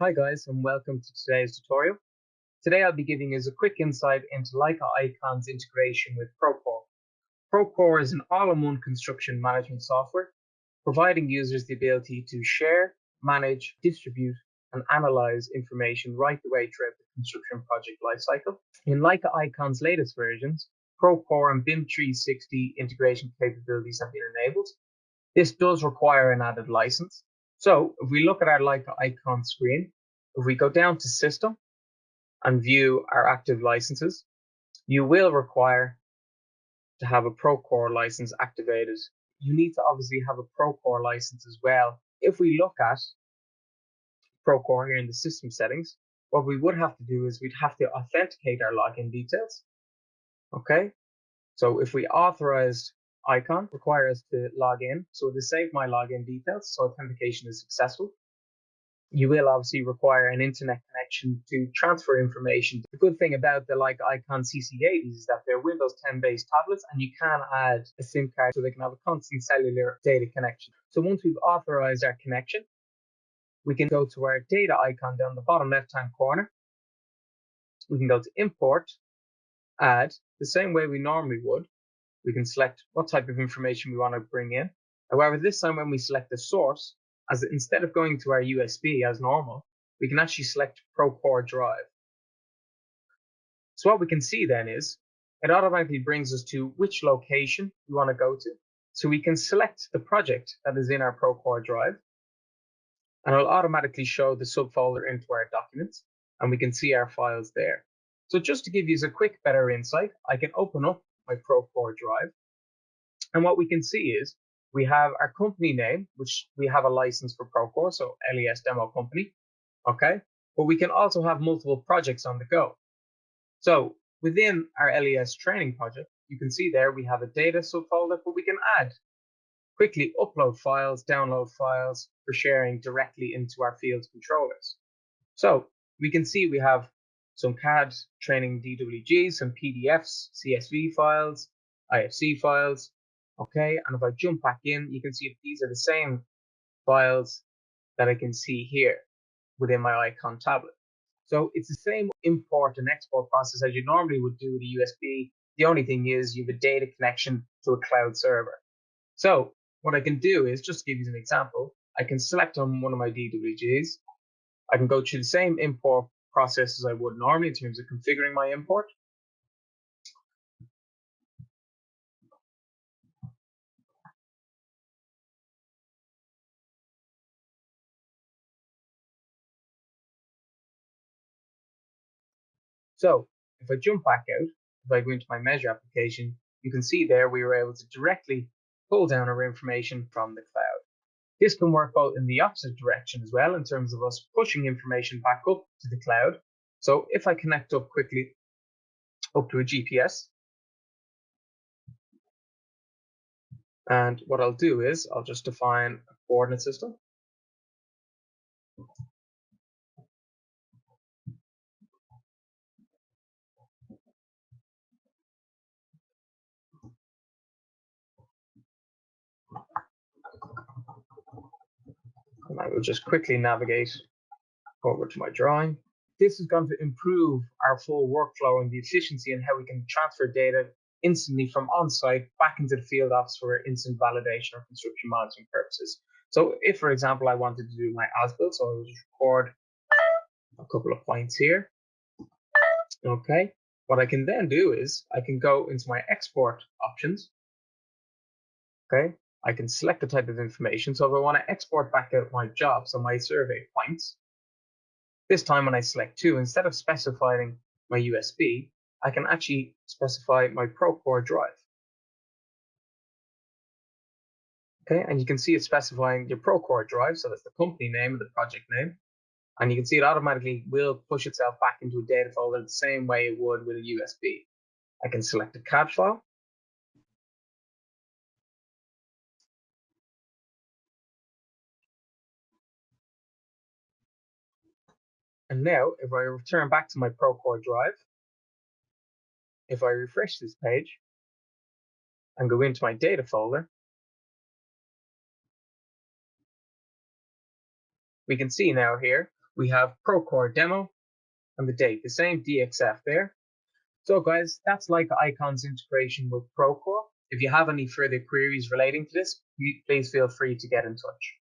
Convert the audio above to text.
Hi guys, and welcome to today's tutorial. Today I'll be giving you a quick insight into Leica iCON's integration with Procore. Procore is an all-in-one construction management software, providing users the ability to share, manage, distribute, and analyze information right the way throughout the construction project lifecycle. In Leica iCON's latest versions, Procore and BIM 360 integration capabilities have been enabled. This does require an added license. So if we look at our Leica icon screen, if we go down to System and view our active licenses, you will require to have a Procore license activated. You need to obviously have a Procore license as well. If we look at Procore here in the system settings, what we would have to do is we'd have to authenticate our login details. Okay, so if we authorized icon require us to log in, so to save my login details, so authentication is successful. You will obviously require an internet connection to transfer information. The good thing about the Leica iCON CC80s is that they're Windows 10 based tablets, and you can add a SIM card so they can have a constant cellular data connection. So once we've authorized our connection, we can go to our data icon down the bottom left hand corner. We can go to import, add, the same way we normally would. We can select what type of information we want to bring in. However, this time when we select the source, as instead of going to our USB as normal, we can actually select Procore Drive. So what we can see then is it automatically brings us to which location we want to go to. So we can select the project that is in our Procore Drive, and it'll automatically show the subfolder into our documents, and we can see our files there. So just to give you a quick, better insight, I can open up my Procore Drive, and what we can see is we have our company name, which we have a license for Procore, so LES Demo Company, okay? But we can also have multiple projects on the go. So within our LES training project, you can see there we have a data subfolder, but we can quickly upload files, download files for sharing directly into our field controllers. So we can see we have some CAD training DWGs, some PDFs, CSV files, IFC files. Okay, and if I jump back in, you can see these are the same files that I can see here within my icon tablet. So it's the same import and export process as you normally would do with a USB. The only thing is you have a data connection to a cloud server. So what I can do is, just to give you an example, I can select on one of my DWGs. I can go through the same import process as I would normally in terms of configuring my import. So if I jump back out, if I go into my measure application, you can see there we were able to directly pull down our information from the cloud. This can work both in the opposite direction as well, in terms of us pushing information back up to the cloud. So if I connect up quickly up to a GPS, and what I'll do is I'll just define a coordinate system. And I will just quickly navigate over to my drawing. This is going to improve our full workflow and the efficiency and how we can transfer data instantly from on-site back into the field office for instant validation or construction monitoring purposes. So if, for example, I wanted to do my as-built, so I will just record a couple of points here. Okay, what I can then do is I can go into my export options. Okay, I can select the type of information. So if I want to export back out my job, so my survey points, this time when I select 2, instead of specifying my USB, I can actually specify my Procore Drive. Okay, and you can see it specifying your Procore Drive, so that's the company name and the project name. And you can see it automatically will push itself back into a data folder the same way it would with a USB. I can select a CAD file. And now, if I return back to my Procore Drive, if I refresh this page and go into my data folder, we can see now here We have Procore demo and the date, the same DXF there. So guys, that's like iCON's integration with Procore. If you have any further queries relating to this, please feel free to get in touch.